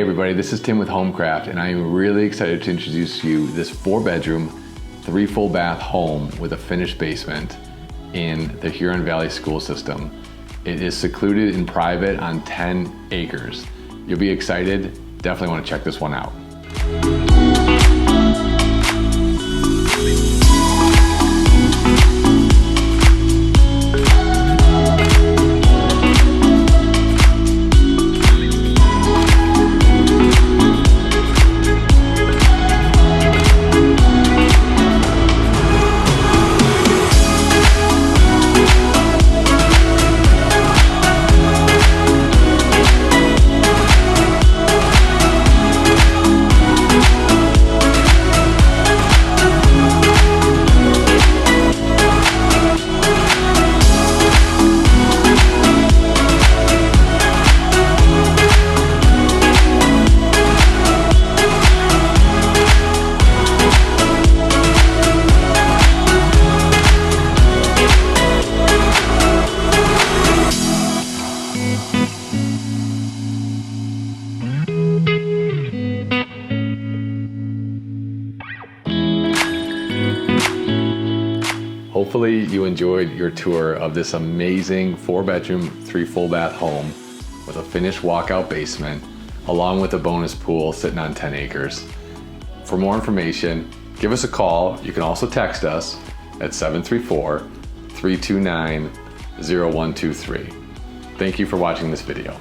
everybody, this is Tim with HomeCraft, and I am really excited to introduce you this 4-bedroom, 3 full bath home with a finished basement in the Huron Valley school system. It is secluded and private on 10 acres. You'll be excited. Definitely want to check this one out. Hopefully you enjoyed your tour of this amazing 4-bedroom, 3 full bath home with a finished walkout basement, along with a bonus pool sitting on 10 acres. For more information, give us a call. You can also text us at 734-329-0123. Thank you for watching this video.